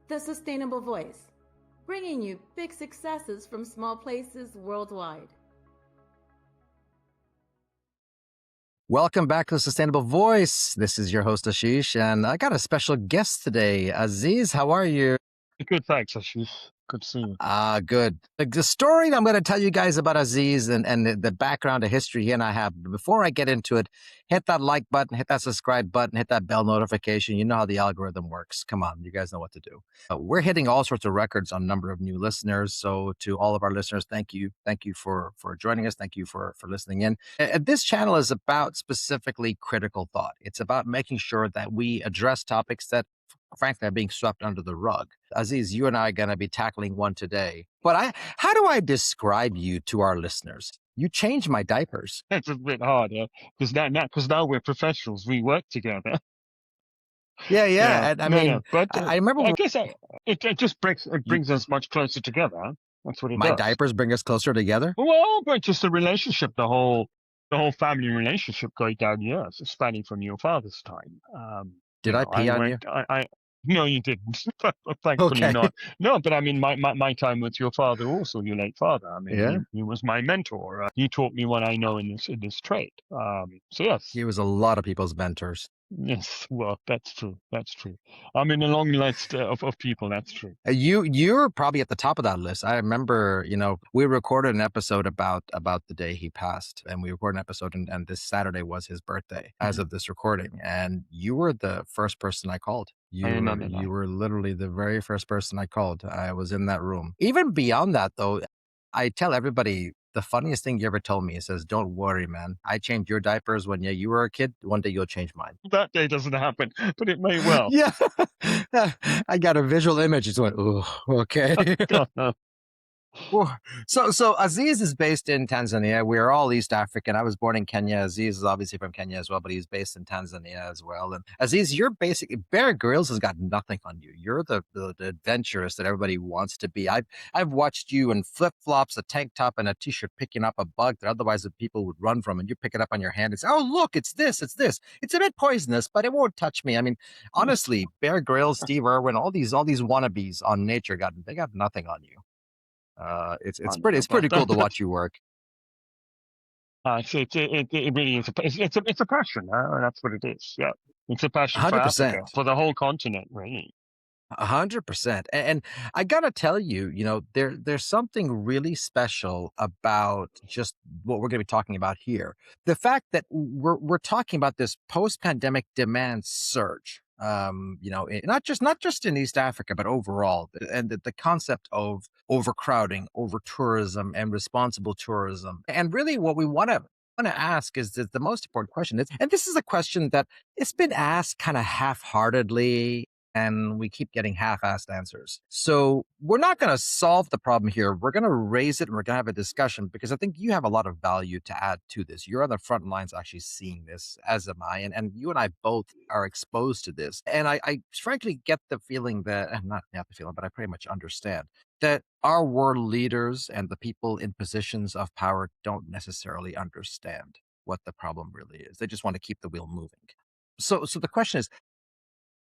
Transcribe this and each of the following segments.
The Sustainable Voice, bringing you big successes from small places worldwide. Welcome back to the Sustainable Voice. This is your host, Ashish, and I got a special guest today. Aziz, how are you? Good, thanks, Ashish. Good to see you. Good. The story that I'm going to tell you guys about Aziz and the background, the history he and I have. Before I get into it, hit that like button, hit that subscribe button, hit that bell notification. You know how the algorithm works. Come on, you guys know what to do. We're hitting all sorts of records on number of new listeners. So to all of our listeners, thank you. Thank you for joining us. Thank you for listening in. This channel is about specifically critical thought. It's about making sure that we address topics that frankly are being swept under the rug. Aziz, you and I are going to be tackling one today. But how do I describe you to our listeners? You changed my diapers. It's a bit hard, because now we're professionals. We work together. Yeah. And But I remember. I guess it just brings us much closer together. Huh? That's what it does. My diapers bring us closer together. Well, but just the relationship, the whole family relationship going down years, spanning from your father's time. Did I pee on you? No, you didn't. Thankfully Okay. not. No, but I mean, my time with your father also, your late father. I mean, he was my mentor. He taught me what I know in this trade. So yes, he was a lot of people's mentors. Yes, well, that's true. That's true. I'm in a long list of people. That's true. You're probably at the top of that list. I remember, we recorded an episode about the day he passed, and we recorded an episode, and this Saturday was his birthday as of this recording. And you were the first person I called. You were literally the very first person I called. I was in that room. Even beyond that, though, I tell everybody, the funniest thing you ever told me, it says, "Don't worry, man. I changed your diapers when you were a kid. One day you'll change mine." That day doesn't happen, but it may well. Yeah. I got a visual image. It's went, oh, okay. So Aziz is based in Tanzania. We're all East African. I was born in Kenya. Aziz is obviously from Kenya as well, but he's based in Tanzania as well. And Aziz, you're basically, Bear Grylls has got nothing on you. You're the adventurous that everybody wants to be. I've watched you in flip-flops, a tank top, and a t-shirt picking up a bug that otherwise people would run from, and you pick it up on your hand and say, "Oh, look, it's this. It's a bit poisonous, but it won't touch me." I mean, honestly, Bear Grylls, Steve Irwin, all these wannabes on nature they got nothing on you. It's pretty cool to watch you work. It really is. It's a passion. That's what it is. Yeah, it's a passion 100%. For Africa, for the whole continent, really. 100%. And I gotta tell you, there's something really special about just what we're gonna be talking about here. The fact that we're talking about this post-pandemic demand surge. Not just in East Africa, but overall, and the concept of overcrowding, over tourism, and responsible tourism. And really, what we want to ask is the most important question. And this is a question that it's been asked kind of half-heartedly, and we keep getting half-assed answers. So we're not going to solve the problem here. We're going to raise it, and we're going to have a discussion, because I think you have a lot of value to add to this. You're on the front lines actually seeing this, as am I, and you and I both are exposed to this. And I frankly get the feeling that, not the feeling, but I pretty much understand that our world leaders and the people in positions of power don't necessarily understand what the problem really is. They just want to keep the wheel moving. So the question is,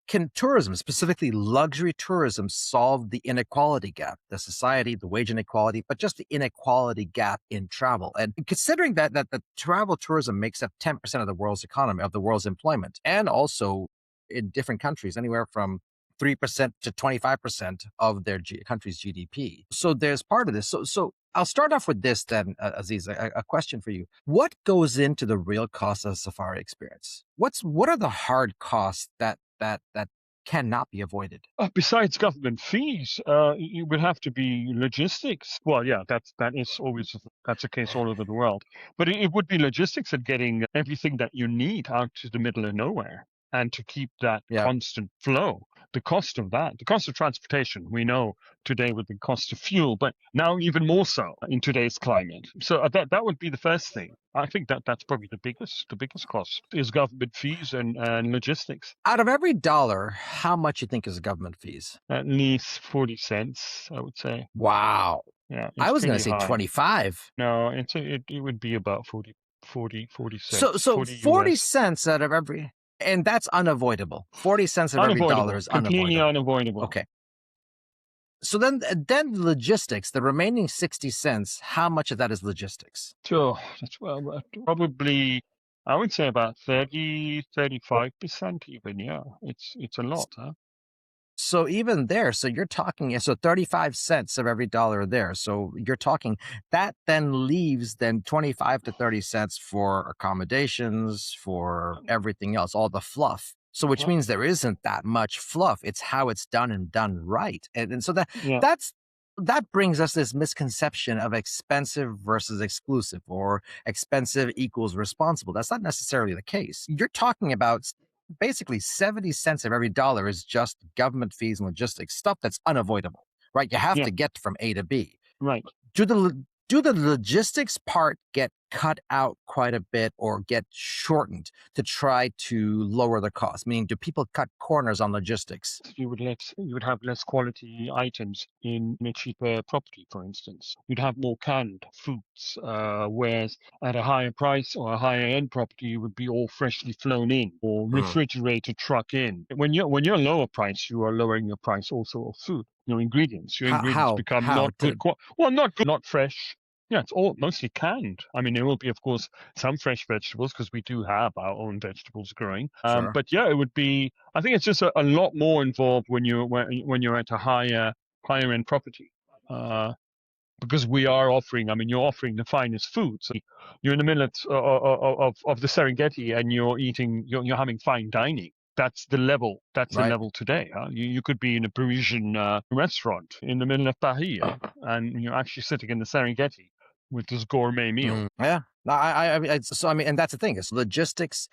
can tourism, specifically luxury tourism, solve the inequality gap, the society, the wage inequality, but just the inequality gap in travel? And considering that the travel tourism makes up 10% of the world's economy, of the world's employment, and also in different countries, anywhere from 3% to 25% of their country's GDP. So there's part of this. So I'll start off with this then, Aziz, a question for you. What goes into the real cost of a safari experience? What are the hard costs that cannot be avoided? Besides government fees, it would have to be logistics. Well, yeah, that's a case all over the world. But it would be logistics and getting everything that you need out to the middle of nowhere, and to keep that constant flow. The cost of that, the cost of transportation, we know today with the cost of fuel, but now even more so in today's climate. So that would be the first thing. I think that's probably the biggest cost is government fees and logistics. Out of every dollar, how much you think is government fees? At least 40 cents, I would say. Wow. Yeah. I was going to say 25. No, it would be about 40 cents. So 40 cents out of every... And that's unavoidable. 40 cents of every dollar is completely unavoidable. unavoidable. Okay. So then logistics, the remaining 60 cents, how much of that is logistics? So that's probably, I would say about 35% even. Yeah, it's a lot, huh? So even there, so you're talking, so 35 cents of every dollar there. So you're talking that then leaves then 25 to 30 cents for accommodations, for everything else, all the fluff. So which Well, means there isn't that much fluff. It's how it's done and done right. And so yeah, that's that brings us this misconception of expensive versus exclusive or expensive equals responsible. That's not necessarily the case. You're talking about basically 70 cents of every dollar is just government fees and logistics, stuff that's unavoidable, right? You have yeah, to get from A to B. right. Do the logistics part get cut out quite a bit or get shortened to try to lower the cost? Meaning, do people cut corners on logistics? You would have less quality items in a cheaper property, for instance. You'd have more canned foods, whereas at a higher price or a higher end property, you would be all freshly flown in or Mm. refrigerated truck in. When you're lower price, you are lowering your price also of food. Your ingredients become How? not good. Well, not good, not fresh. Yeah, it's all mostly canned. I mean, there will be, of course, some fresh vegetables because we do have our own vegetables growing. Sure. But yeah, it would be. I think it's just a lot more involved when you're at a higher end property, because we are offering. I mean, you're offering the finest food. So you're in the middle of the Serengeti and you're eating. You're having fine dining. That's the level. That's the Right. level today. Huh? You could be in a Parisian restaurant in the middle of Paris, and you're actually sitting in the Serengeti with this gourmet meal. Yeah. No, so I mean, and that's the thing is logistics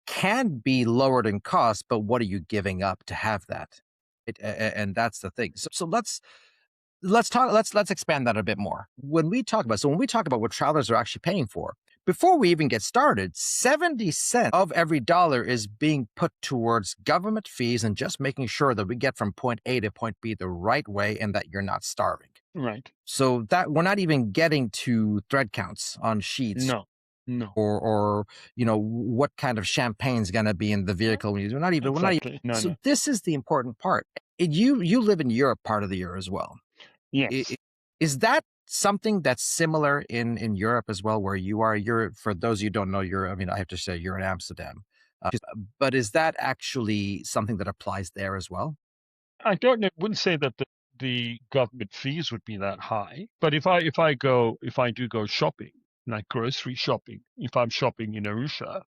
can be lowered in cost, but what are you giving up to have that? And that's the thing. So let's expand that a bit more. When we talk about what travelers are actually paying for, before we even get started, 70 cents of every dollar is being put towards government fees and just making sure that we get from point A to point B the right way and that you're not starving. Right. So that we're not even getting to thread counts on sheets No. No. or what kind of champagne's going to be in the vehicle. We're not even. Exactly. No. So No. this is the important part. You live in Europe part of the year as well. Yes. Is that something that's similar in Europe as well, where you are? For those you don't know, I mean, I have to say you're in Amsterdam, but is that actually something that applies there as well? I don't know. Wouldn't say that the government fees would be that high. But if I do go shopping, like grocery shopping, if I'm shopping in Arusha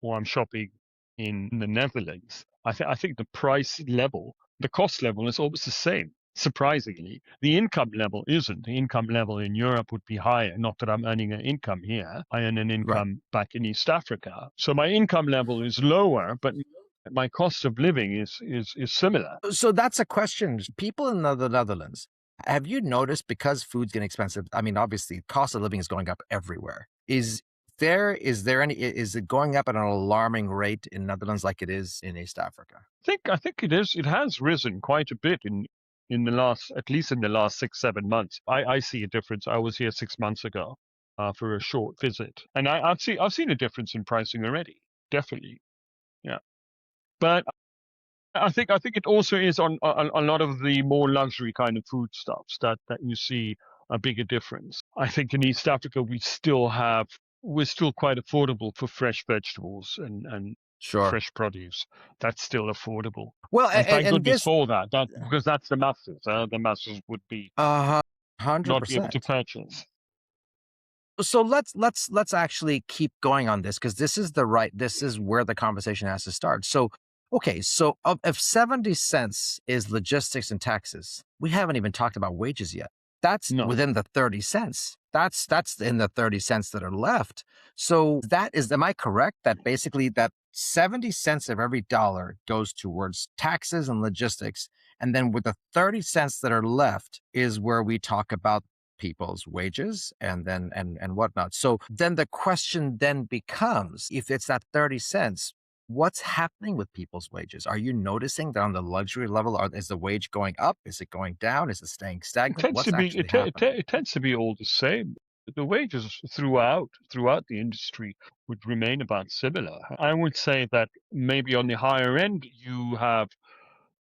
or I'm shopping in the Netherlands, I think the price level, the cost level is almost the same. Surprisingly, the income level isn't. The income level in Europe would be higher. Not that I'm earning an income here. I earn an Right. income back in East Africa. So my income level is lower, but my cost of living is similar. So that's a question. People in the Netherlands, have you noticed because food's getting expensive? I mean, obviously, cost of living is going up everywhere. Is it going up at an alarming rate in Netherlands like it is in East Africa? I think it is. It has risen quite a bit in the last, at least in the last 6-7 months. I see a difference. I was here 6 months ago for a short visit, and I've seen a difference in pricing already. Definitely, yeah. But I think it also is on a lot of the more luxury kind of foodstuffs that you see a bigger difference. I think in East Africa we're still quite affordable for fresh vegetables and Sure. fresh produce. That's still affordable. Well, And thank and goodness this for that. Because that's the masses. The masses would hundred not be able to percent. purchase. So let's actually keep going on this because this is where the conversation has to start. So okay, so if 70 cents is logistics and taxes, we haven't even talked about wages yet. That's No. within the 30 cents. That's in the 30 cents that are left. So am I correct that basically that 70 cents of every dollar goes towards taxes and logistics, and then with the 30 cents that are left is where we talk about people's wages and whatnot. So then the question then becomes, if it's that 30 cents, what's happening with people's wages? Are you noticing that on the luxury level, is the wage going up? Is it going down? Is it staying It stagnant? tends What's to be actually happening? it tends to be all the same. The wages throughout the industry would remain about similar. I would say that maybe on the higher end you have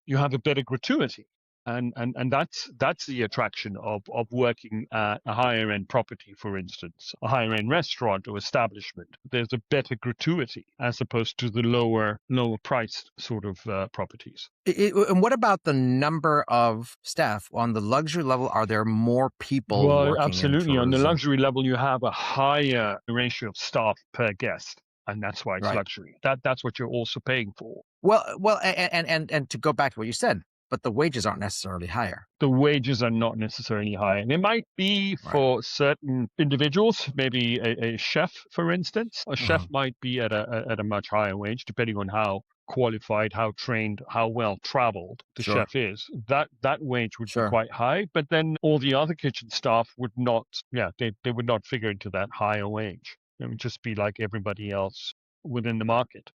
a better gratuity. And that's the attraction of working at a higher end property, for instance, a higher end restaurant or establishment. There's a better gratuity as opposed to the lower priced sort of properties. And what about the number of staff on the luxury level? Are there more people Well, working in absolutely. On the tourism? luxury level, you have a higher ratio of staff per guest, and that's why it's Right. luxury. That's what you're also paying for. Well, and to go back to what you said, but the wages aren't necessarily higher. The wages are not necessarily high. And it might be Right. for certain individuals, maybe a chef, for instance. A chef might be at a much higher wage, depending on how qualified, how trained, how well traveled the Sure. chef is. That wage would be Sure. quite high, but then all the other kitchen staff would not, they would not figure into that higher wage. It would just be like everybody else within the market.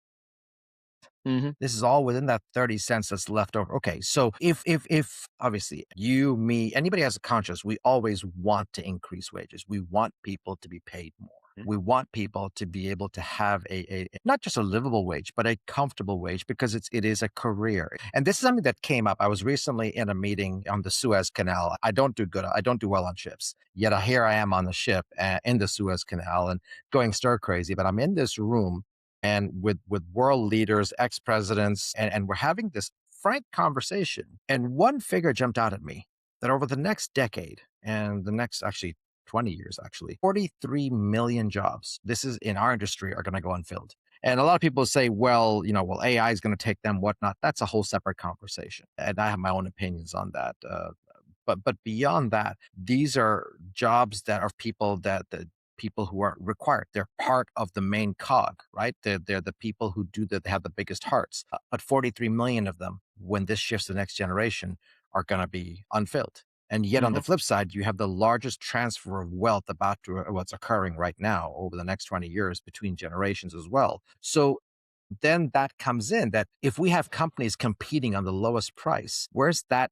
This is all within that 30 cents that's left over. Okay, so if obviously you, me, anybody has a conscience, we always want to increase wages. We want people to be paid more. We want people to be able to have a not just a livable wage, but a comfortable wage, because it is a career. And this is something that came up. I was recently in a meeting on the Suez Canal. I don't do well on ships. Yet here I am on the ship in the Suez Canal and going stir crazy. But I'm in this room and with world leaders, ex-presidents, and we're having this frank conversation. And one figure jumped out at me that over the next decade and the next actually 20 years, 43 million jobs, this is in our industry, are going to go unfilled. And a lot of people say, well, AI is going to take them, whatnot. That's a whole separate conversation. And I have my own opinions on that. But beyond that, these are jobs that are people people who are required. They're part of the main cog, right? They're the people who they have the biggest hearts. But 43 million of them, when this shifts to the next generation, are going to be unfilled. And yet on the flip side, you have the largest transfer of wealth about to what's occurring right now over the next 20 years between generations as well. So then that comes in that if we have companies competing on the lowest price, where's that?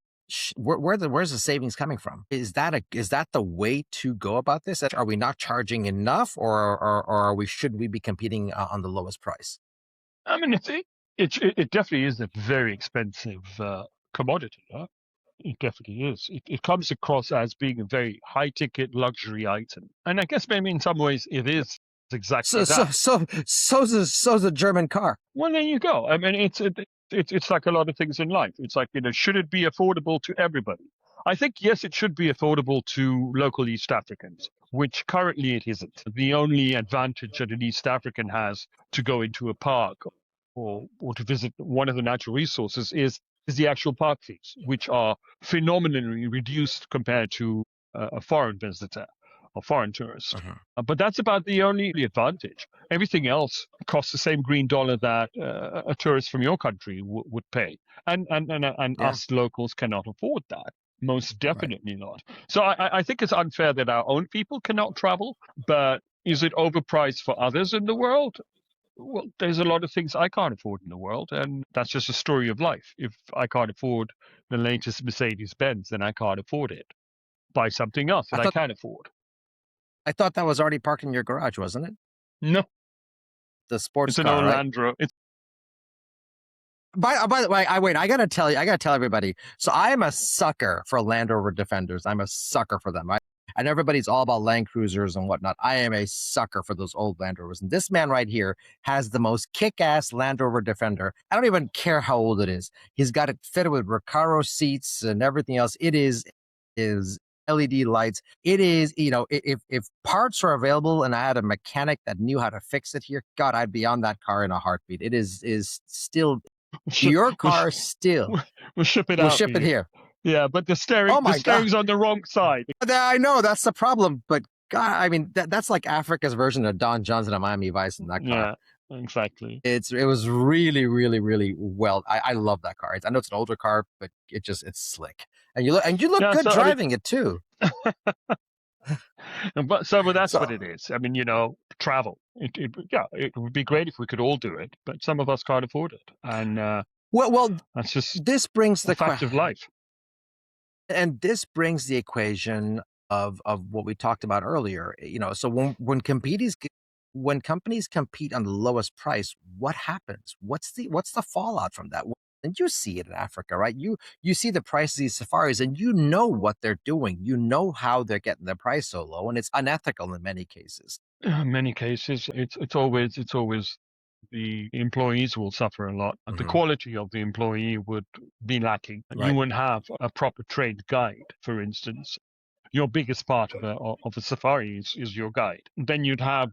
Where's the savings coming from? Is that the way to go about this? Are we not charging enough, or should we be competing on the lowest price? I mean, it definitely is a very expensive commodity. Huh? It definitely is. It comes across as being a very high ticket luxury item, and I guess maybe in some ways it is exactly that. So's a German car. Well, there you go. I mean, it's like a lot of things in life. It's like, should it be affordable to everybody? I think, yes, it should be affordable to local East Africans, which currently it isn't. The only advantage that an East African has to go into a park or to visit one of the natural resources is the actual park fees, which are phenomenally reduced compared to a foreign visitor or foreign tourist. But that's about the only advantage. Everything else costs the same green dollar that a tourist from your country would pay. And us locals cannot afford that. Most definitely not. So I think it's unfair that our own people cannot travel, but is it overpriced for others in the world? Well, there's a lot of things I can't afford in the world, and that's just a story of life. If I can't afford the latest Mercedes-Benz, then I can't afford it. Buy something else that I can afford. I thought that was already parked in your garage, wasn't it? No. The sports it's car, an right? Landro. By the way, I gotta tell everybody. So I am a sucker for Land Rover Defenders. I'm a sucker for them. And everybody's all about Land Cruisers and whatnot. I am a sucker for those old Land Rovers. And this man right here has the most kick-ass Land Rover Defender. I don't even care how old it is. He's got it fitted with Recaro seats and everything else. It is LED lights. It is, if parts are available and I had a mechanic that knew how to fix it here, God, I'd be on that car in a heartbeat. It is still your car. We'll ship it out. We'll ship it here. Yeah, but the steering's on the wrong side. I know, that's the problem. But God, I mean, that's like Africa's version of Don Johnson and Miami Vice in that car. Yeah, exactly. It was really, really, really well. I love that car. I know it's an older car, but it's slick. And you look good driving it too. But that's what it is. I mean, travel. It would be great if we could all do it, but some of us can't afford it. And well, that's just this brings the fact of life. And this brings the equation of what we talked about earlier. So when companies compete on the lowest price, what happens? What's the fallout from that? And you see it in Africa, right? You see the price of these safaris and you know what they're doing. You know how they're getting the price so low, and it's unethical in many cases. In many cases, it's always the employees will suffer a lot. The Hmm. quality of the employee would be lacking. You Right. wouldn't have a proper trained guide, for instance. Your biggest part of a safari is your guide. Then you'd have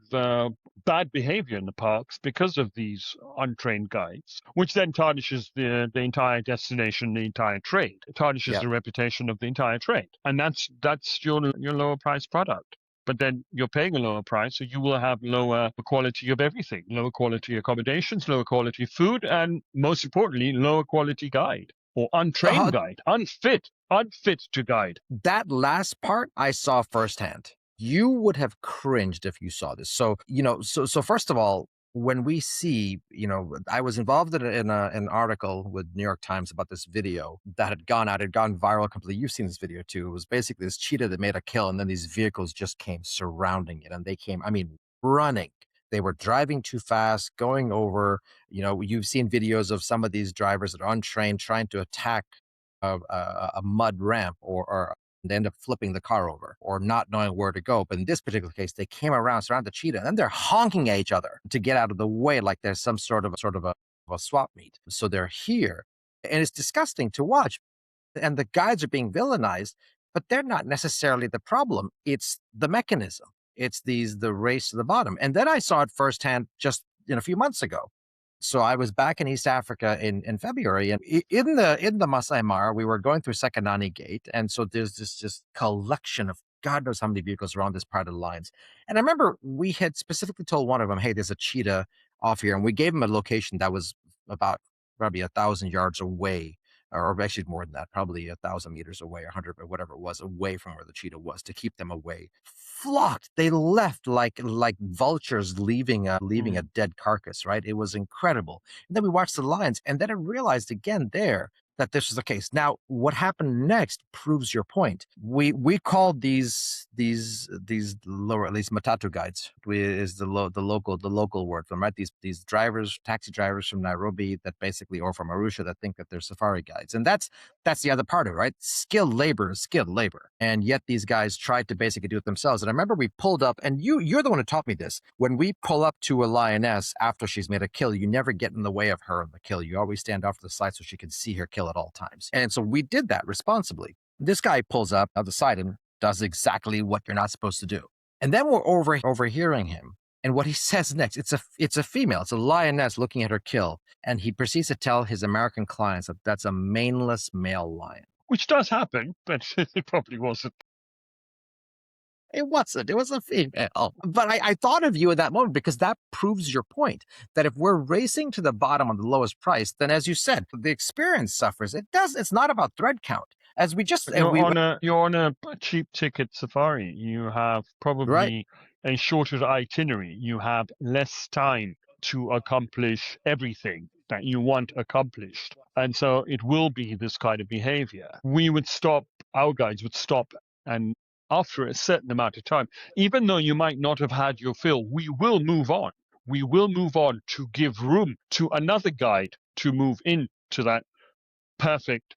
bad behavior in the parks because of these untrained guides, which then tarnishes the entire destination, the entire trade. It tarnishes Yeah. the reputation of the entire trade, and that's your lower price product. But then you're paying a lower price, so you will have lower quality of everything, lower quality accommodations, lower quality food, and most importantly, lower quality guide or untrained Uh, guide, unfit to guide. that last part I saw firsthand. You would have cringed if you saw this. So, so first of all, when we see, I was involved in an article with New York Times about this video that had gone out, had gone viral completely. You've seen this video too. It was basically this cheetah that made a kill, and then these vehicles just came surrounding it, and they came, I mean, running. They were driving too fast, going over. You've seen videos of some of these drivers that are untrained trying to attack a mud ramp, or they end up flipping the car over or not knowing where to go. But in this particular case, they came around, surrounded the cheetah, and then they're honking at each other to get out of the way, like there's some sort of a swap meet. So they're here, and it's disgusting to watch. And the guides are being villainized, but they're not necessarily the problem. It's the mechanism. It's the race to the bottom. And then I saw it firsthand just a few months ago. So I was back in East Africa in February, and in the Maasai Mara, we were going through Sekanani Gate, and so there's this just collection of God knows how many vehicles around this part of the lines. And I remember we had specifically told one of them, "Hey, there's a cheetah off here," and we gave him a location that was about probably 1,000 yards away, or actually more than that, probably 1,000 meters away, 100, or whatever it was, away from where the cheetah was, to keep them away. Flocked. They left like vultures leaving a dead carcass. Right. It was incredible. And then we watched the lions, and then I realized again there that this was the case. Now, what happened next proves your point. We called these lower, at least matatu guides, is the local word for them, right? These drivers, taxi drivers from Nairobi that basically, or from Arusha, that think that they're safari guides, and that's the other part of it, right? Skilled labor is skilled labor, and yet these guys tried to basically do it themselves. And I remember we pulled up, and you're the one who taught me this. When we pull up to a lioness after she's made a kill, you never get in the way of her in the kill. You always stand off to the side so she can see her kill at all times. And so we did that responsibly. This guy pulls up on the side and does exactly what you're not supposed to do. And then we're overhearing him. And what he says next, it's a female, it's a lioness looking at her kill. And he proceeds to tell his American clients that that's a maneless male lion. Which does happen, but it probably wasn't. It wasn't. It was a female. But I thought of you at that moment because that proves your point, that if we're racing to the bottom on the lowest price, then as you said, the experience suffers. It's not about thread count. As we just, You're on a cheap ticket safari. You have right, probably a shorter itinerary. You have less time to accomplish everything that you want accomplished. And so it will be this kind of behavior. Our guides would stop, and after a certain amount of time, even though you might not have had your fill, we will move on. We will move on to give room to another guide to move into that perfect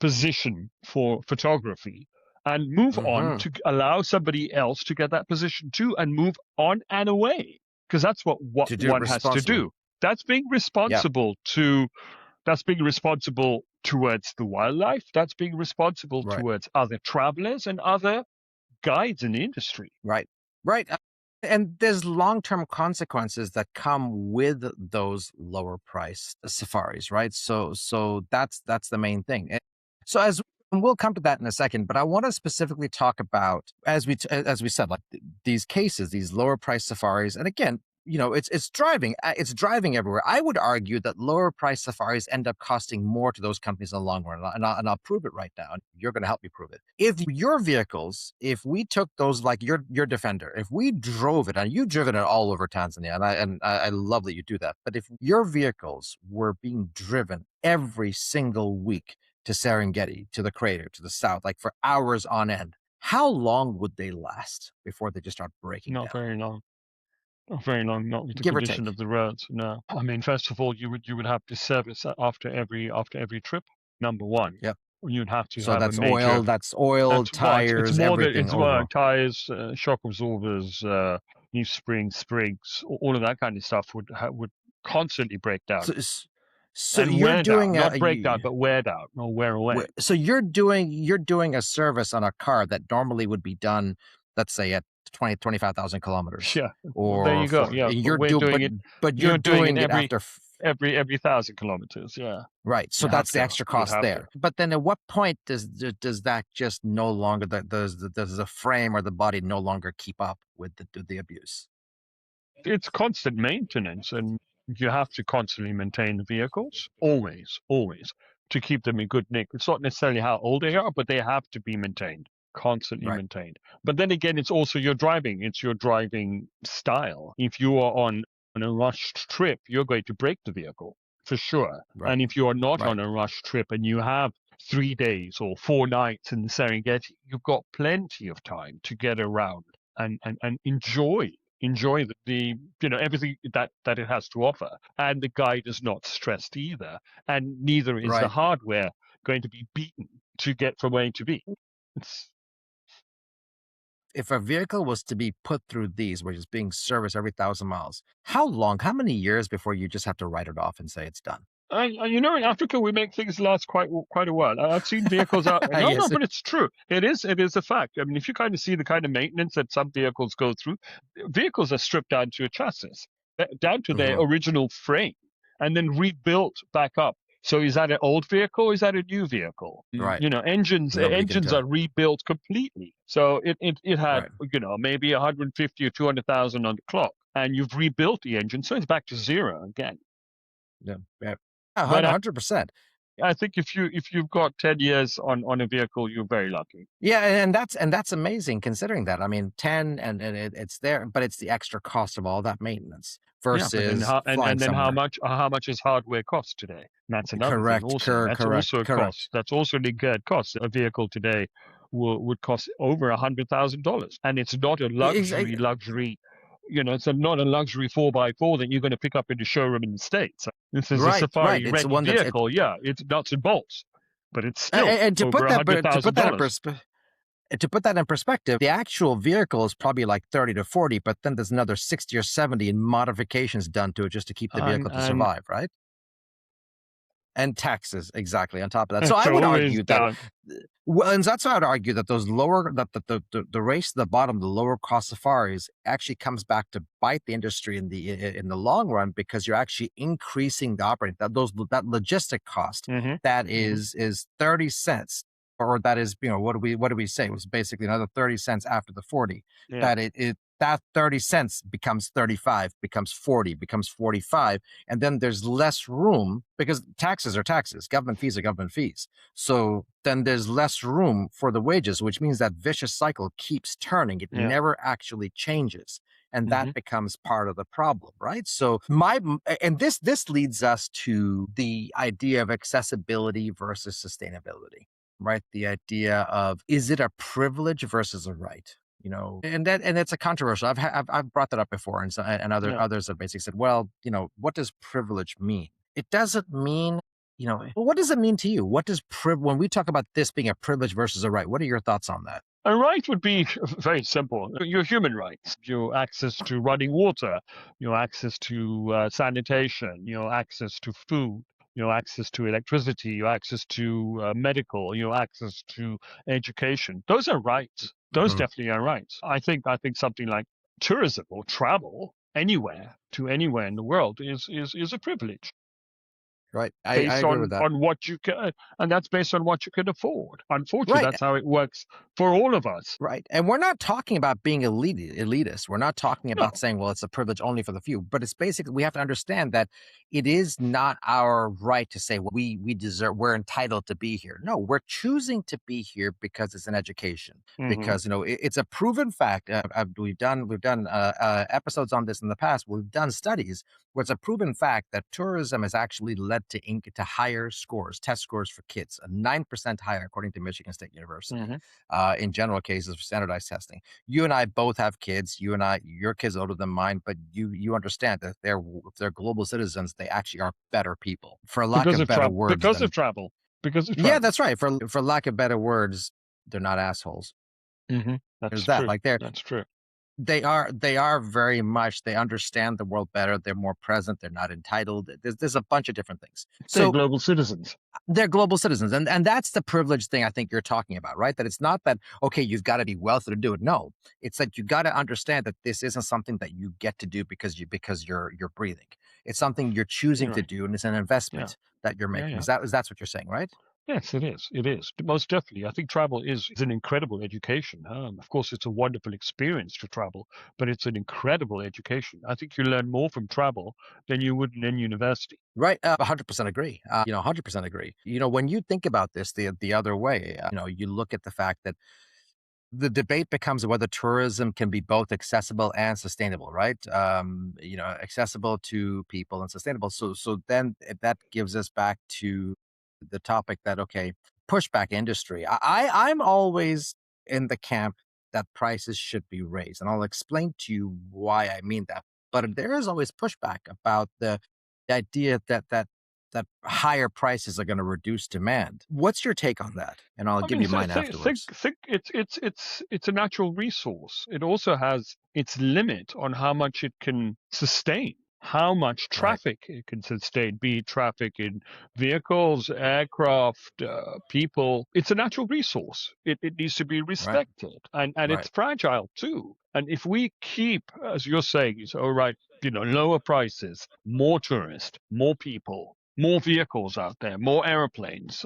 position for photography, and move on hmm to allow somebody else to get that position too, and move on and away, because that's what to do it one has to responsibly. do. That's being Yeah, responsible towards the wildlife. That's being responsible right. towards other travelers and other guides in the industry. Right. Right. And there's long-term consequences that come with those lower price safaris, right? So that's the main thing. So and we'll come to that in a second, but I want to specifically talk about, as we said, like these cases, these lower price safaris. And again, it's driving everywhere. I would argue that lower price safaris end up costing more to those companies in the long run, and I'll prove it right now. And you're going to help me prove it. If we took those, like your Defender, if we drove it, and you've driven it all over Tanzania, and I love that you do that. But if your vehicles were being driven every single week to Serengeti, to the crater, to the south, like for hours on end, how long would they last before they just start breaking Not down? very long. Very long, not with the give or condition take. of the roads. No, I mean, first of all, you would have to service after every trip. Number one, Yep. you'd have to So have a that's major. oil, Well, it's tires, more that everything it's overall. tires, shock absorbers, new springs, sprigs, all of that kind of stuff would constantly break down So, so and you're wear down, doing not break down, but wear down or wear away. so you're doing a service on a car that normally would be done, let's say at 25,000 kilometers, Yeah, well, there or you go. for Yeah, but you're we're do doing it. but you're You're doing it doing it after every 1,000 kilometers. Yeah, right. So you have that's the to. extra You'd cost have to. there. But then at what point does that just no longer does the frame or the body no longer keep up with the abuse? It's constant maintenance, and you have to constantly maintain the vehicles, always, to keep them in good nick. It's not necessarily how old they are, but they have to be maintained, constantly Right. maintained. But then again, it's also your driving. It's your driving style. If you are on a rushed trip, you're going to break the vehicle for sure. Right. And if you are not Right. on a rushed trip and you have 3 days or 4 nights in the Serengeti, you've got plenty of time to get around and enjoy the everything that it has to offer. And the guide is not stressed either, and neither is the Right. hardware going to be beaten to get from A to B. It's If a vehicle was to be put through these, which is being serviced every 1,000 miles, how many years before you just have to write it off and say it's done? in Africa we make things last quite a while. I've seen vehicles out. No, Yes. but it's true. It is a fact. I mean, if you kind of see the kind of maintenance that some vehicles go through, vehicles are stripped down to a chassis, down to their Mhm. original frame, and then rebuilt back up. So is that an old vehicle or is that a new vehicle? Right. Nobody can Engines tell. are rebuilt completely. So it had Right. maybe 150 or 200,000 on the clock, and you've rebuilt the engine, so it's back to zero again. Yeah. Yeah. A But 100%. I think if you've got 10 years on a vehicle, you're very lucky. Yeah, and that's amazing considering that. I mean, 10 it's there, but it's the extra cost of all that maintenance Yeah, but then versus flying then how somewhere. much is hardware cost today? That's another thing Correct. also. That's also a Correct. cost. That's also an incurred cost. A vehicle today would cost over $100,000, and it's not a Ex- luxury. It's not a luxury 4x4 that you're going to pick up in the showroom in the States. This is a Right. Right. safari It's the ready one that's it. vehicle. Yeah, it's nuts and bolts, but it's still And over a hundred to put thousand that in dollars. perspective, the actual vehicle is probably like 30 to 40, but then there's another 60 or 70 in modifications done to it just to keep the And vehicle to survive, right? And taxes, exactly, on top of that. So it's I would always argue that, down. well, and that's why I'd argue that those lower, that the race to the bottom, the lower cost safaris actually comes back to bite the industry in the long run, because you're actually increasing the operating, that logistic cost Hmm. that Hmm. is 30 cents, or that is, what do we say? It was basically another 30 cents after the 40, Yeah. that 30 cents becomes 35, becomes 40, becomes 45. And then there's less room, because taxes are taxes, government fees are government fees. So then there's less room for the wages, which means that vicious cycle keeps turning. It Yeah. never actually changes. And Mhm. that becomes part of the problem, right? So and this leads us to the idea of accessibility versus sustainability, right? The idea of, is it a privilege versus a right? And it's a controversial. I've brought that up before, and Yeah. others have basically said, well, what does privilege mean? It doesn't mean, well, what does it mean to you? What does when we talk about this being a privilege versus a right? What are your thoughts on that? A right would be very simple. Your human rights, your access to running water, your access to sanitation, your access to food, your access to electricity, your access to medical, your access to education. Those are rights. Those Mhm. definitely are rights. I think something like tourism or travel anywhere to anywhere in the world is a privilege Right. I based agree with that. on what you can, and that's based on what you can afford. Unfortunately, Right. that's how it works for all of us. Right. And we're not talking about being elitist. We're not talking No. about saying, well, it's a privilege only for the few. But it's basically, we have to understand that it is not our right to say, well, we deserve, we're entitled to be here. No, we're choosing to be here because it's an education. Hmm. Because it's a proven fact. We've done episodes on this in the past. We've done studies where it's a proven fact that tourism has actually led led to higher scores, test scores for kids, 9% higher, according to Michigan State University, in general cases for standardized testing. You and I both have kids. Your kids are older than mine, but you understand that if they're global citizens, they actually are better people. For lack Because of of better travel. words, Because of travel. Because of yeah, travel. that's right. For lack of better words, they're not assholes. That's There's that. true. Like That's true. they are very much, they understand the world better. They're more present. They're not entitled. There's a bunch of different things. They're So global citizens. they're global citizens. And that's the privilege thing I think you're talking about, right? That it's not that, okay, you've got to be wealthy to do it. No, it's that you got to understand that this isn't something that you get to do because you're breathing. It's something you're choosing You're to right. do, and it's an Yeah. investment that you're Yeah. making. Yeah. That's what you're saying, right? Yes, it is. It is. Most definitely. I think travel is an incredible education. Of course, it's a wonderful experience to travel, but it's an incredible education. I think you learn more from travel than you would in university. Right. 100% agree. 100% agree. When you think about this the other way, you look at the fact that the debate becomes whether tourism can be both accessible and sustainable, right? Accessible to people and sustainable. So then that gives us back to the topic that, okay, pushback industry. I'm always in the camp that prices should be raised, and I'll explain to you why I mean that. But there is always pushback about the idea that higher prices are going to reduce demand. What's your take on that? And I'll I give mean, you mine think afterwards. it's a natural resource. It also has its limit on how much it can sustain, how much Right. traffic it can sustain, be it traffic in vehicles, aircraft, people. It's a natural resource. It needs to be Right. respected, and it's Right. fragile too. And if we keep, as you're saying, is all right, lower prices, more tourists, more people, more vehicles out there, more airplanes.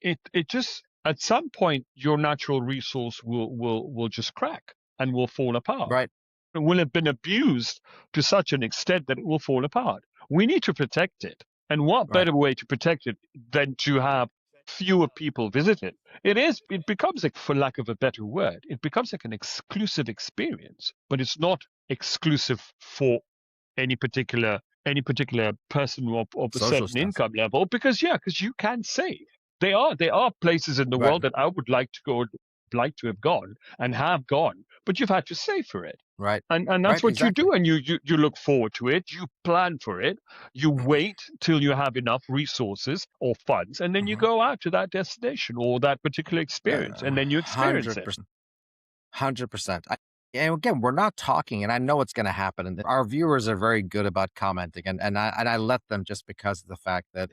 It just at some point your natural resource will just crack and will fall apart. Right. It will have been abused to such an extent that it will fall apart. We need to protect it. And what Right. better way to protect it than to have fewer people visit it? It becomes like, for lack of a better word, it becomes like an exclusive experience, but it's not exclusive for any particular person of a Social certain stance. income level, because you can save. There are places in the Right. world that I would like to have gone and have gone, but you've had to save for it. Right. And that's Right. what you Exactly. do, and you look forward to it, you plan for it, you wait till you have enough resources or funds, and then you Mhm. go out to that destination or that particular experience, and then you experience it. 100%. 100%. And again, we're not talking, and I know it's going to happen. And our viewers are very good about commenting, and I let them just because of the fact that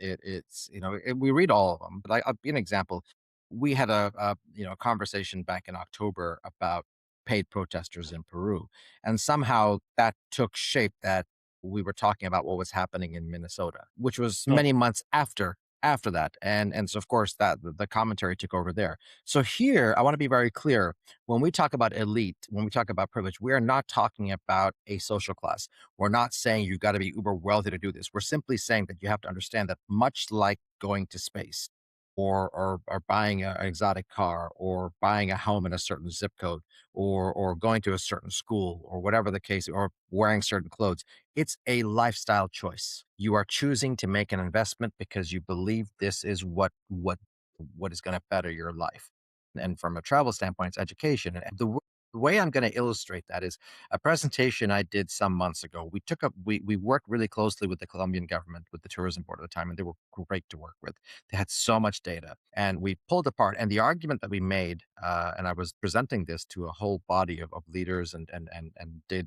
we read all of them. But I'll be an example. We had a conversation back in October about paid protesters in Peru, and somehow that took shape that we were talking about what was happening in Minnesota, which was Yeah. many months after that, and so of course that the commentary took over there. So here, I want to be very clear. When we talk about elite, when we talk about privilege, we are not talking about a social class. We're not saying you got to be uber wealthy to do this. We're simply saying that you have to understand that much like going to space or buying an exotic car or buying a home in a certain zip code or going to a certain school or whatever the case, or wearing certain clothes, it's a lifestyle choice. You are choosing to make an investment because you believe this is what is going to better your life. And from a travel standpoint, it's education. And the way I'm going to illustrate that is a presentation I did some months ago. We worked really closely with the Colombian government, with the tourism board at the time, and they were great to work with. They had so much data, and we pulled apart. And the argument that we made, and I was presenting this to a whole body of leaders and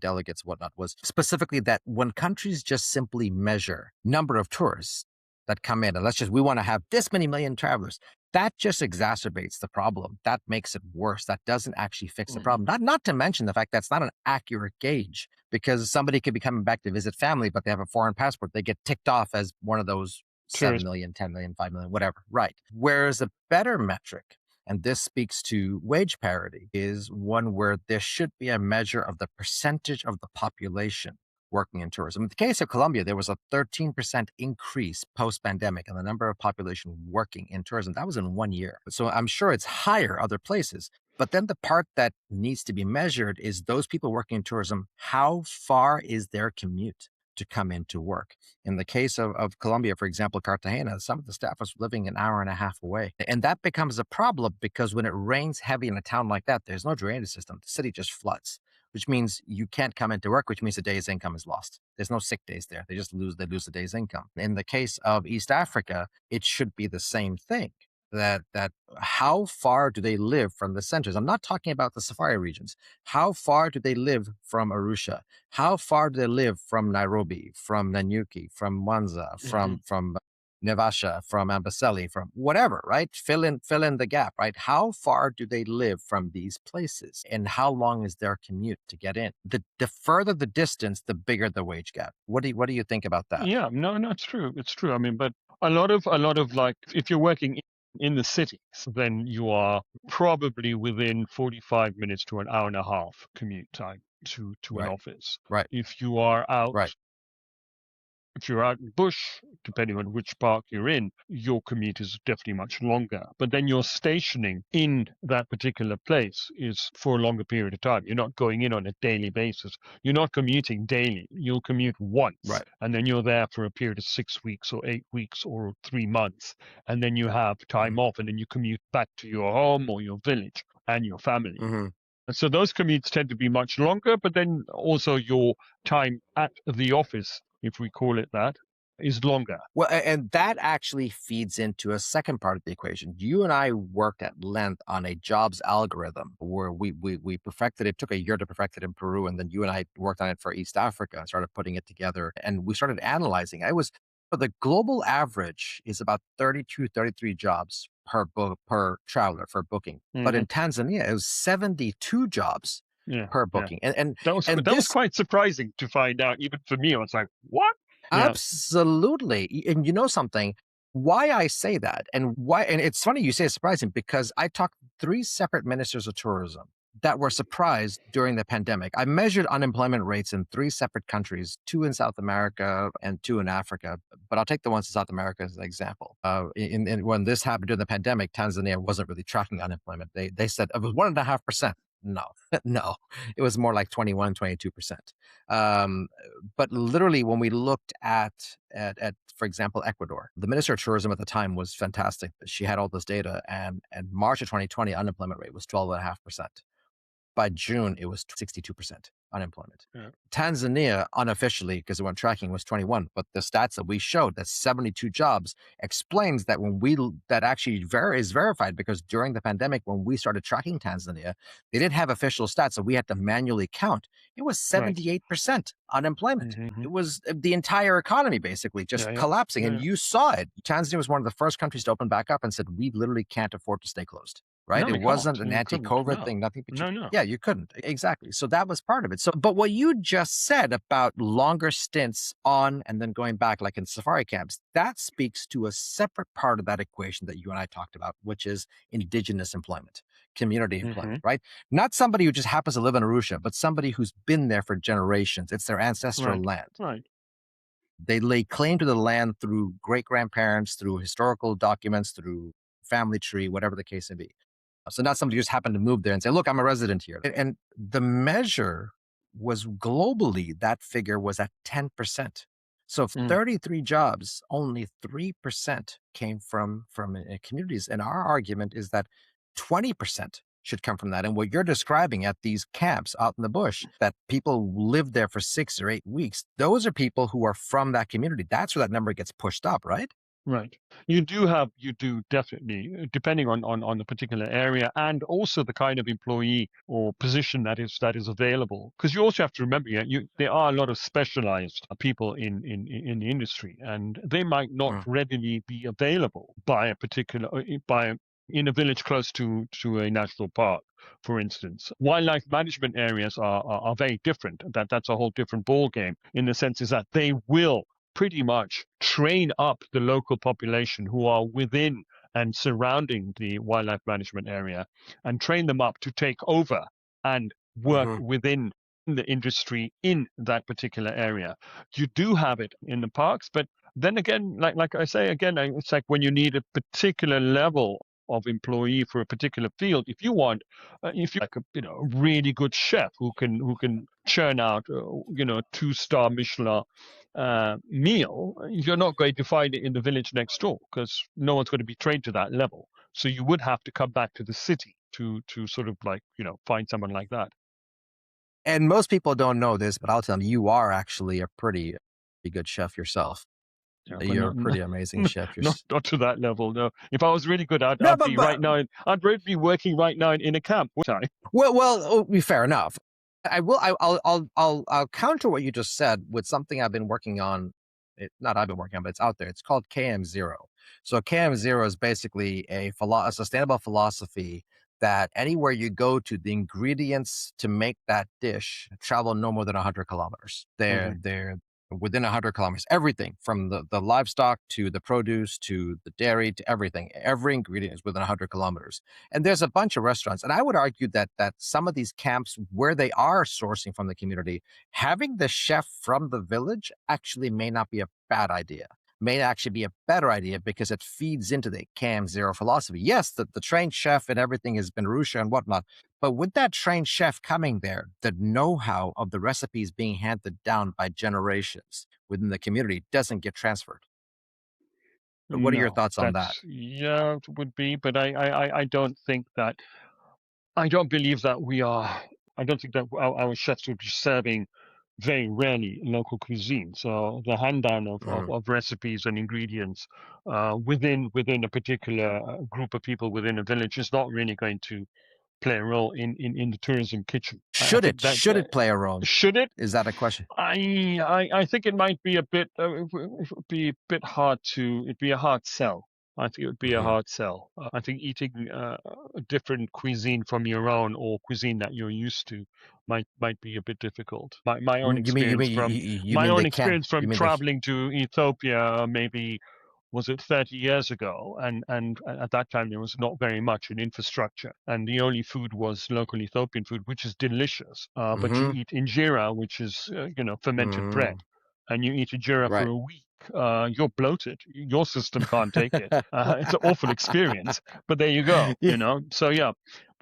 delegates, whatnot, was specifically that when countries just simply measure number of tourists that come in, and we want to have this many million travelers, that just exacerbates the problem. That makes it worse. That doesn't actually fix the problem. Not to mention the fact that's not an accurate gauge, because somebody could be coming back to visit family, but they have a foreign passport. They get ticked off as one of those 7 Tourist. million, 10 million, 5 million, whatever. Right. Whereas a better metric, and this speaks to wage parity, is one where there should be a measure of the percentage of the population working in tourism. In the case of Colombia, there was a 13% increase post-pandemic in the number of population working in tourism. That was in 1 year. So I'm sure it's higher other places. But then the part that needs to be measured is those people working in tourism, how far is their commute? to come into work. In the case of Colombia, for example, Cartagena, some of the staff was living an hour and a half away. And that becomes a problem because when it rains heavy in a town like that, there's no drainage system. The city just floods, which means you can't come into work, which means a day's income is lost. There's no sick days there. They lose a day's income. In the case of East Africa, it should be the same thing. That how far do they live from the centers? I'm not talking about the safari regions. How far do they live from Arusha? How far do they live from Nairobi, from Nanyuki, from Mwanza, from Nevasha, from Amboseli, from whatever, right? Fill in the gap, right? How far do they live from these places, and how long is their commute to get in? The further the distance, the bigger the wage gap. What do you think about that? Yeah, no, it's true. It's true. I mean, but a lot of like, if you're working in the cities, then you are probably within 45 minutes to an hour and a half commute time to an Right. office. Right. If you are out Right. If you're out in bush, depending on which park you're in, your commute is definitely much longer. But then your stationing in that particular place is for a longer period of time. You're not going in on a daily basis. You're not commuting daily. You'll commute once, Right. and then you're there for a period of 6 weeks or 8 weeks or 3 months. And then you have time off, and then you commute back to your home or your village and your family. Mm-hmm. And so those commutes tend to be much longer, but then also your time at the office, if we call it that, is longer. Well, and that actually feeds into a second part of the equation. You and I worked at length on a jobs algorithm where we perfected it. It took a year to perfect it in Peru, and then you and I worked on it for East Africa and started putting it together, and we started analyzing. But the global average is about 32, 33 jobs per traveler for booking. But in Tanzania, it was 72 jobs per booking. And that was quite surprising to find out. Even for me, I was like, what? Absolutely. And you know something, why I say that and it's funny you say it's surprising because I talked to 3 separate ministers of tourism that were surprised during the pandemic. I measured unemployment rates in 3 separate countries, 2 in South America and 2 in Africa. But I'll take the ones in South America as an example. When this happened during the pandemic, Tanzania wasn't really tracking unemployment. They said it was 1.5%. No, it was more like 21, 22%. But literally, when we looked at, for example, Ecuador, the Minister of Tourism at the time was fantastic. She had all this data, and March of 2020, unemployment rate was 12.5%. By June, it was 62% unemployment. Yeah. Tanzania, unofficially, because it went tracking, was 21. But the stats that we showed, that 72 jobs, explains that that actually is verified because during the pandemic, when we started tracking Tanzania, they didn't have official stats, so we had to manually count. It was 78% unemployment. It was the entire economy basically just collapsing. And you saw it. Tanzania was one of the first countries to open back up and said, we literally can't afford to stay closed. Right? No, it wasn't an anti-COVID thing, nothing. No. Yeah, you couldn't. Exactly. So that was part of it. But what you just said about longer stints on and then going back, like in safari camps, that speaks to a separate part of that equation that you and I talked about, which is indigenous employment, community employment, right? Not somebody who just happens to live in Arusha, but somebody who's been there for generations. It's their ancestral land. Right. They lay claim to the land through great-grandparents, through historical documents, through family tree, whatever the case may be. So not somebody who just happened to move there and say, look, I'm a resident here. And the measure was globally, that figure was at 10%. So if 33 jobs, only 3% came from communities. And our argument is that 20% should come from that. And what you're describing at these camps out in the bush, that people live there for 6 or 8 weeks, those are people who are from that community. That's where that number gets pushed up, right? Right. You do definitely, depending on the particular area and also the kind of employee or position that is available. Because you also have to remember, there are a lot of specialized people in the industry, and they might not readily be available in a village close to a national park, for instance. Wildlife management areas are very different. That's a whole different ball game in the sense is that they will pretty much train up the local population who are within and surrounding the wildlife management area and train them up to take over and work within the industry in that particular area. You do have it in the parks, but then again, like I say again, it's like when you need a particular level of employee for a particular field. If you want, if you're like a really good chef who can churn out 2-star Michelin meal, you're not going to find it in the village next door because no one's going to be trained to that level. So you would have to come back to the city to sort of like find someone like that. And most people don't know this, but I'll tell them, you are actually a pretty good chef yourself. Yeah, but You're a pretty amazing chef. Not to that level. No, if I was really good, I'd No, be right now. I'd be working right now in a camp. Wouldn't I? Well, fair enough. I'll counter what you just said with something I've been working on. Not I've been working on, but it's out there. It's called KM0. So KM0 is basically a sustainable philosophy that anywhere you go to, the ingredients to make that dish travel no more than 100 kilometers. They're within 100 kilometers. Everything from the livestock to the produce to the dairy to everything. Every ingredient is within 100 kilometers. And there's a bunch of restaurants. And I would argue that some of these camps where they are sourcing from the community, having the chef from the village actually may not be a bad idea. May actually be a better idea because it feeds into the KM0 philosophy. Yes, the trained chef and everything has been Russia and whatnot, but with that trained chef coming there, the know-how of the recipes being handed down by generations within the community doesn't get transferred. What are your thoughts on that? Yeah, it would be, but I don't think that. I don't believe that we are. I don't think that our chefs would be serving very rarely local cuisine. So the hand down of recipes and ingredients within a particular group of people within a village is not really going to play a role in the tourism kitchen. Should it play a role? Should it? Is that a question? I think it might be a bit. It would be a bit hard to. It'd be a hard sell. I think it would be a hard sell. I think eating a different cuisine from your own or cuisine that you're used to might be a bit difficult. My own experience from traveling to Ethiopia maybe was it 30 years ago, and at that time there was not very much in infrastructure, and the only food was local Ethiopian food, which is delicious. But you eat injera, which is fermented bread, and you eat injera for a week. You're bloated. Your system can't take it. It's an awful experience. But there you go. So yeah,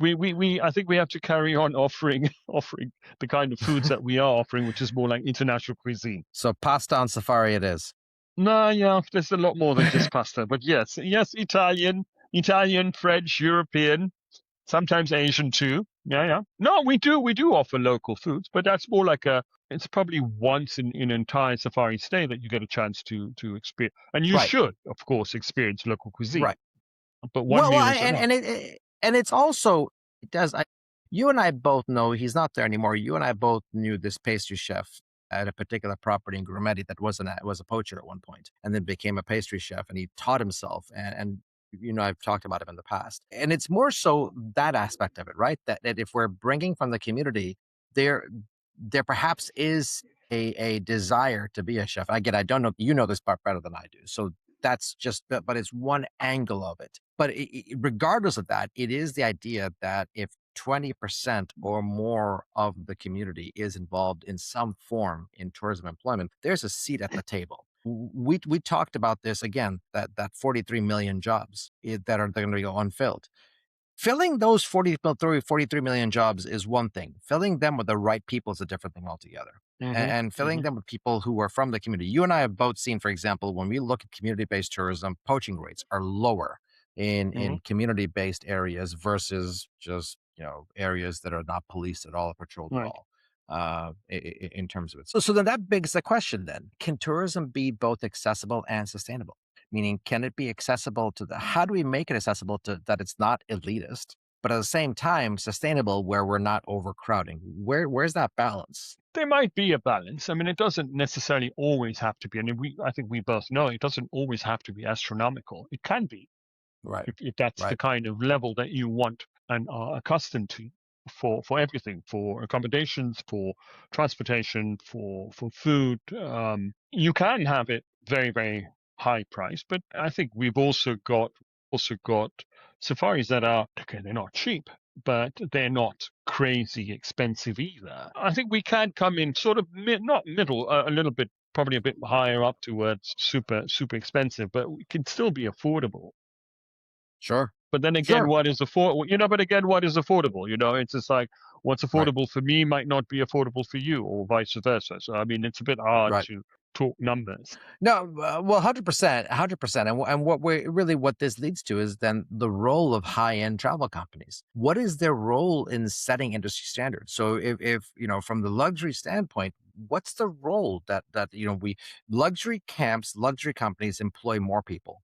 we I think we have to carry on offering the kind of foods that we are offering, which is more like international cuisine. So pasta on safari it is. No, yeah, there's a lot more than just pasta. But yes, Italian, French, European, sometimes Asian too. Yeah. No, we do offer local foods, but that's more like it's probably once in an entire safari stay that you get a chance to experience. And you should, of course, experience local cuisine. Right. But one meal is and it's also, it does. You and I both know, he's not there anymore. You and I both knew this pastry chef at a particular property in Grumeti that was a poacher at one point, and then became a pastry chef, and he taught himself. And I've talked about him in the past, and it's more so that aspect of it, right? That if we're bringing from the community, there perhaps is a desire to be a chef. Again, I don't know, you know this part better than I do, so that's just, but it's one angle of it. But regardless of that, it is the idea that if 20% or more of the community is involved in some form in tourism employment, there's a seat at the table. We talked about this again, that 43 million jobs that are going to go unfilled. Filling those 43 million jobs is one thing. Filling them with the right people is a different thing altogether. And filling them with people who are from the community. You and I have both seen, for example, when we look at community-based tourism, poaching rates are lower in community-based areas versus just areas that are not policed at all or patrolled at all, in terms of it. So then that begs the question then, can tourism be both accessible and sustainable? Meaning, can it be accessible how do we make it accessible to that it's not elitist, but at the same time sustainable where we're not overcrowding? Where's that balance? There might be a balance. I mean, it doesn't necessarily always have to be. And I think we both know it doesn't always have to be astronomical. It can be. Right. If that's the kind of level that you want and are accustomed to for everything, for accommodations, for transportation, for food, you can have it very, very high price. But I think we've also got safaris that are, okay, they're not cheap, but they're not crazy expensive either. I think we can come in sort of not middle, a little bit, probably a bit higher up towards super, super expensive, but we can still be affordable. Sure. But then again, Sure. what is affordable? It's just like what's Right. affordable for me might not be affordable for you, or vice versa. So I mean, it's a bit hard Right. to talk numbers. No, well, 100%, 100%. And what this leads to is then the role of high-end travel companies. What is their role in setting industry standards? So if from the luxury standpoint, what's the role that luxury camps, luxury companies employ more people,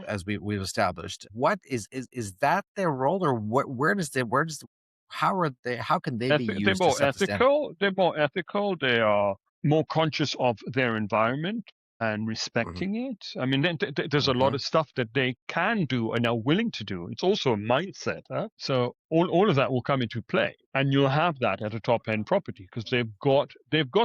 as we've established. What is that their role, or how can they be They're used to more set the standard? ethical. They're more ethical. They are more conscious of their environment and Hmm. respecting it. I mean, there's a lot Hmm. of stuff that they can do and are willing to do. It's also a mindset. Huh? So all of that will come into play, and you'll have that at a top end property because they've got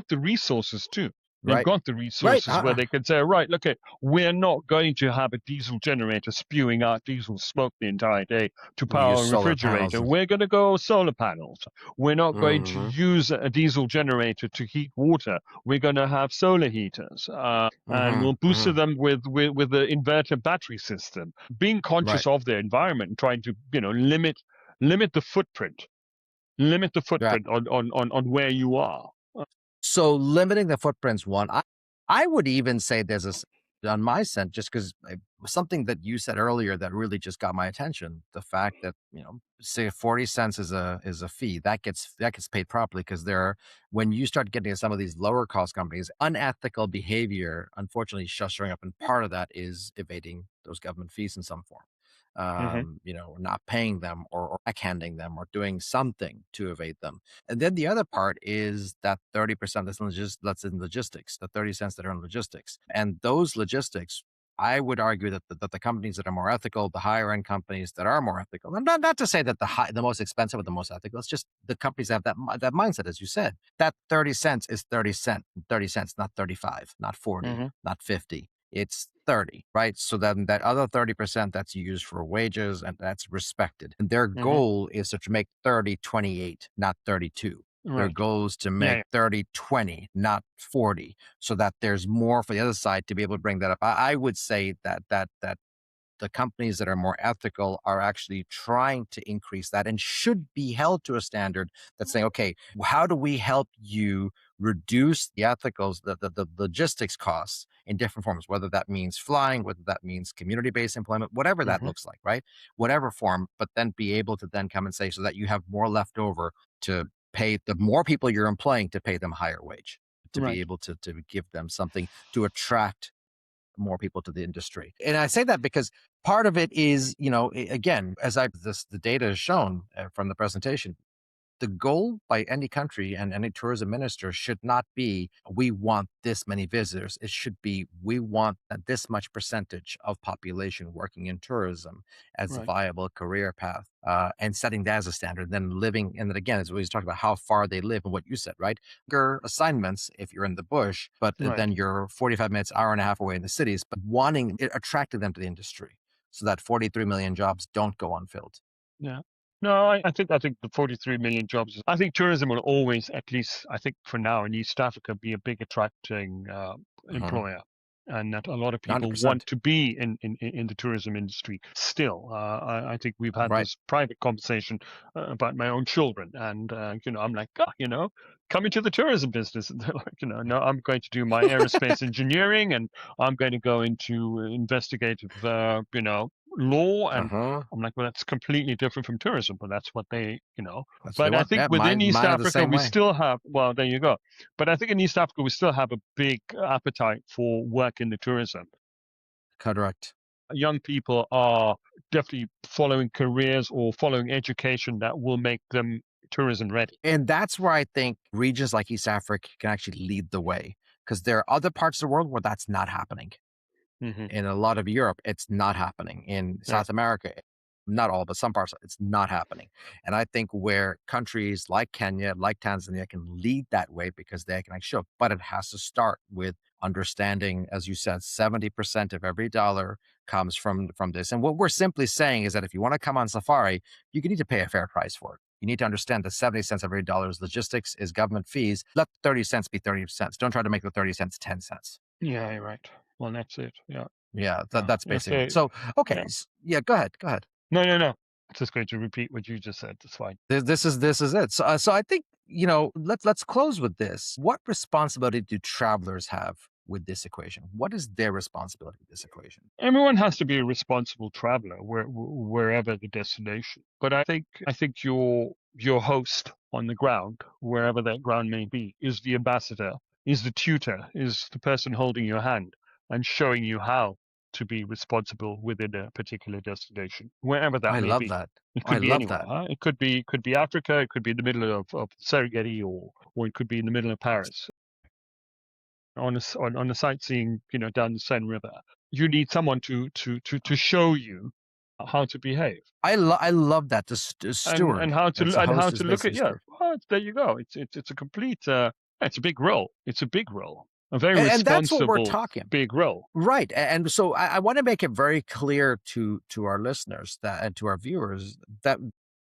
the resources too. They've Right. got the Right. resources where they can say, right, look, we're not going to have a diesel generator spewing out diesel smoke the entire day to We use power a solar panels. refrigerator. We're going to go solar panels. We're not going to Hmm. use a diesel generator to heat water. We're going to have solar heaters, and Hmm. we'll boost Hmm. them with the inverter battery system. Being Right. conscious of their environment and trying to limit the footprint, limit the Right. footprint on where you are. So limiting the footprint's one. I would even say there's on my sense, just because something that you said earlier that really just got my attention. The fact that, say 40 cents is a fee that gets paid properly, because when you start getting to some of these lower cost companies, unethical behavior, unfortunately, is just showing up. And part of that is evading those government fees in some form. Hmm. Not paying them, or backhanding them, or doing something to evade them. And then the other part is that 30% that's in logistics, the 30 cents that are in logistics. And those logistics, I would argue that the companies that are more ethical, the higher end companies that are more ethical, and not to say that the most expensive are the most ethical, it's just the companies that have that mindset, as you said. That 30 cents is 30 cents, not 35, not 40, Hmm. not 50. It's 30, right? So then that other 30% that's used for wages, and that's respected. And their Hmm. goal is to make 30 28, not 32. Their Right. goal is to Yeah. make Yeah. 30 20, not 40, so that there's more for the other side to be able to bring that up. I would say that the companies that are more ethical are actually trying to increase that, and should be held to a standard that's saying, okay, how do we help you reduce the ethicals, the logistics costs in different forms, whether that means flying, whether that means community-based employment, whatever that Hmm. looks like, right? Whatever form, but then be able to then come and say, so that you have more left over to pay the more people you're employing, to pay them higher wage, to be Right. able to give them something to attract more people to the industry. And I say that because part of it is, again, the data has shown, from the presentation, the goal by any country and any tourism minister should not be, we want this many visitors. It should be, we want this much percentage of population working in tourism as a Right. viable career path, and setting that as a standard, then living. And then again, as we always talk about how far they live and what you said, right? Your assignments if you're in the bush, but Right. then you're 45 minutes, hour and a half away in the cities, but attracting them to the industry, so that 43 million jobs don't go unfilled. Yeah. No, I think the 43 million jobs. I think tourism will always, at least I think for now in East Africa, be a big attracting Mhm. employer, and that a lot of people want 100%. to be in the tourism industry still. I think we've had Right. this private conversation about my own children, and I'm like, come into the tourism business. And they're like, no, I'm going to do my aerospace engineering, and I'm going to go into investigative, law, and Uh-huh. I'm like, well, that's completely different from tourism, but that's what That's what they but I want. think Yeah, within East mine are the Africa, same we way. still have, well, there you go. But I think in East Africa, we still have a big appetite for work in the tourism. Correct. Young people are definitely following careers or following education that will make them tourism ready. And that's where I think regions like East Africa can actually lead the way, because there are other parts of the world where that's not happening. Hmm. In a lot of Europe, it's not happening. In Yeah. South America, not all, but some parts, it's not happening. And I think where countries like Kenya, like Tanzania can lead that way, because they can show, but it has to start with understanding, as you said, 70% of every dollar comes from this. And what we're simply saying is that if you want to come on safari, you need to pay a fair price for it. You need to understand that 70 cents of every dollar is logistics, is government fees. Let 30 cents be 30 cents. Don't try to make the 30 cents 10 cents. Yeah, you're right. Well, that's it. Yeah. Yeah, Yeah. that's If basically it. they, So, okay, yeah. yeah, go ahead, go ahead. No, no, no. I'm just going to repeat what you just said. That's fine. This is it. So I think, let's close with this. What responsibility do travelers have with this equation? What is their responsibility with this equation? Everyone has to be a responsible traveler wherever the destination. But I think your host on the ground, wherever that ground may be, is the ambassador, is the tutor, is the person holding your hand and showing you how to be responsible within a particular destination, wherever that I may love be. that. It I could be love anywhere. that. Huh? It could be Africa. It could be in the middle of Serengeti, or it could be in the middle of Paris on a sightseeing, down the Seine River. You need someone to show you how to behave I love that. The and steward. That's a and how host to is look basically at. a Yeah, steward. well, there you go. It's a complete. It's a big role. It's a big role. A very And that's what we're responsible talking. big role. Right. And so I want to make it very clear to our listeners that, and to our viewers, that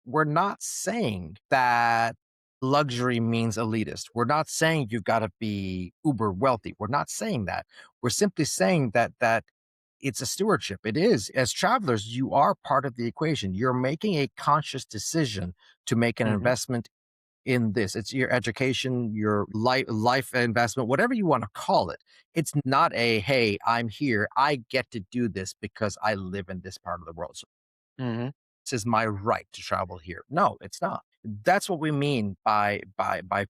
we're not saying that luxury means elitist. We're not saying you've got to be uber wealthy. We're not saying that. We're simply saying that it's a stewardship. It is. As travelers, you are part of the equation. You're making a conscious decision to make an Hmm. investment in this. It's your education, your life investment, whatever you want to call it. It's not a, hey, I'm here, I get to do this because I live in this part of the world. So Hmm. this is my right to travel here. No, it's not. That's what we mean by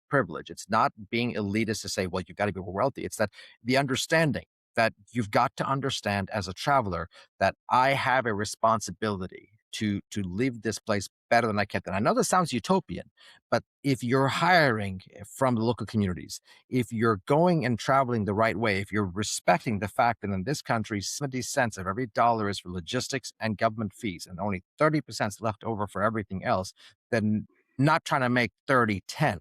privilege. It's not being elitist to say, well, you've got to be wealthy. It's that the understanding that you've got to understand as a traveler that I have a responsibility to leave this place better than I can. And I know this sounds utopian, but if you're hiring from the local communities, if you're going and traveling the right way, if you're respecting the fact that in this country, 70 cents of every dollar is for logistics and government fees, and only 30% is left over for everything else, then not trying to make 30-10.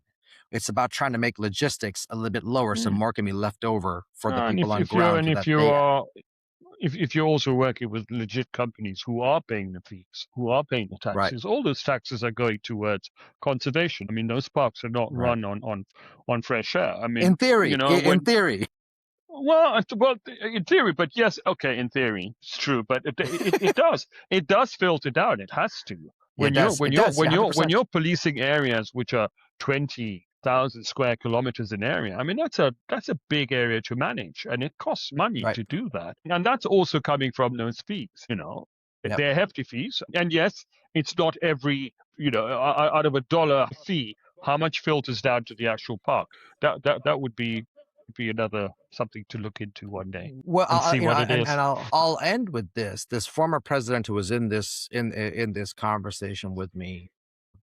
It's about trying to make logistics a little bit lower so more can be left over for the And people on ground so that if you they. are if you're also working with legit companies who are paying the fees, who are paying the Right, taxes, all those taxes are going towards conservation. I mean, those parks are not right. run on fresh air. I In mean, theory, in when theory. well, in theory, but yes, okay, in theory, it's true, but it does filter down. It has to. Yeah, it does. Yeah, When 100%. you're policing areas which are 20,000 square kilometers in area, I mean that's a big area to manage, and it costs money Right. to do that, and that's also coming from those fees. Yep. They're hefty fees, and yes, it's not every out of $1 fee, how much filters down to the actual park. That would be another something to look into one day Well, and see what it and is. I'll end with this. This former president who was in this conversation with me,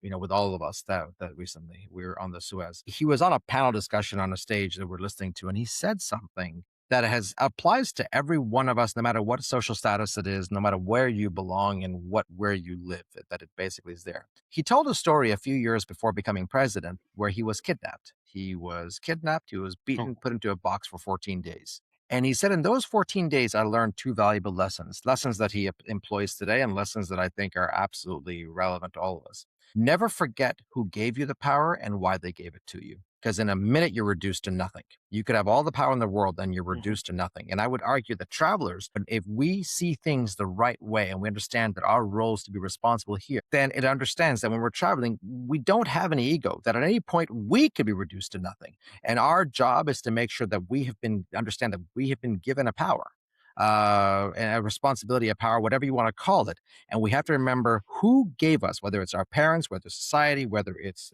with all of us that recently we were on the Suez. He was on a panel discussion on a stage that we're listening to, and he said something that has applies to every one of us, no matter what social status it is, no matter where you belong and where you live, that it basically is there. He told a story a few years before becoming president where he was kidnapped. He was kidnapped, he was Oh, beaten, put into a box for 14 days. And he said, in those 14 days, I learned two valuable lessons that he employs today, and lessons that I think are absolutely relevant to all of us. Never forget who gave you the power and why they gave it to you. Because in a minute, you're reduced to nothing. You could have all the power in the world, and you're mhm, reduced to nothing. And I would argue that travelers, if we see things the right way and we understand that our role is to be responsible here, then it understands that when we're traveling, we don't have any ego, that at any point we could be reduced to nothing. And our job is to make sure that understand that we have been given a power, and a responsibility, a power, whatever you want to call it. And we have to remember who gave us, whether it's our parents, whether it's society, whether it's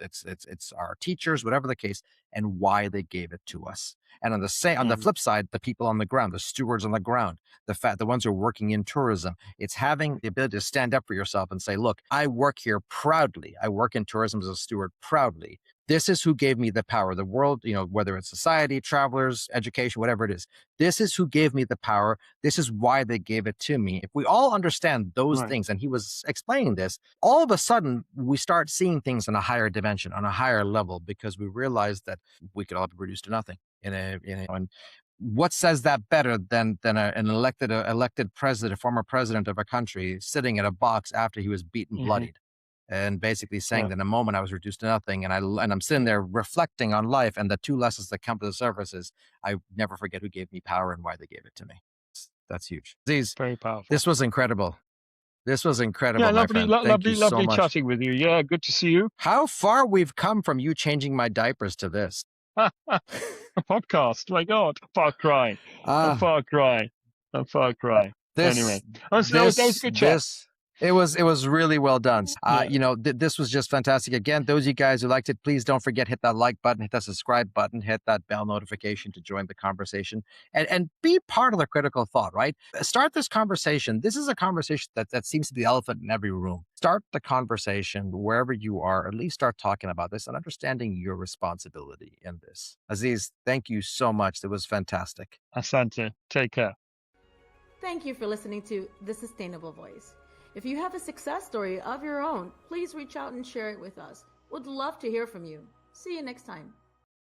our teachers, whatever the case, and why they gave it to us. And on the mhm, flip side, the people on the ground, the stewards on the ground, the ones who are working in tourism, it's having the ability to stand up for yourself and say, look, I work here proudly. I work in tourism as a steward proudly. This is who gave me the power. The world, whether it's society, travelers, education, whatever it is, this is who gave me the power. This is why they gave it to me. If we all understand those right. things, and he was explaining this, all of a sudden we start seeing things on a higher dimension, on a higher level, because we realize that we could all be reduced to nothing. And what says that better than an elected president, a former president of a country, sitting in a box after he was beaten, Hmm. bloodied, and basically saying Yeah, that in a moment I was reduced to nothing, and I'm sitting there reflecting on life, and the two lessons that come to the surface is I never forget who gave me power and why they gave it to me. That's huge. Aziz, very powerful. this was incredible. This was incredible, Yeah, my lovely, friend. Thank you so lovely much. chatting with you. Yeah, good to see you. How far we've come from you changing my diapers to this. A podcast. My God, far cry, a Ah, far cry, a far cry. this Anyway, that was a good chat. it was really well done. Yeah, This was just fantastic. Again, those of you guys who liked it, please don't forget, hit that like button, hit that subscribe button, hit that bell notification to join the conversation, and be part of the critical thought, right? Start this conversation. This is a conversation that seems to be the elephant in every room. Start the conversation wherever you are. At least start talking about this and understanding your responsibility in this. Aziz, thank you so much. It was fantastic. Asante, take care. Thank you for listening to The Sustainable Voice. If you have a success story of your own, please reach out and share it with us. We'd love to hear from you. See you next time.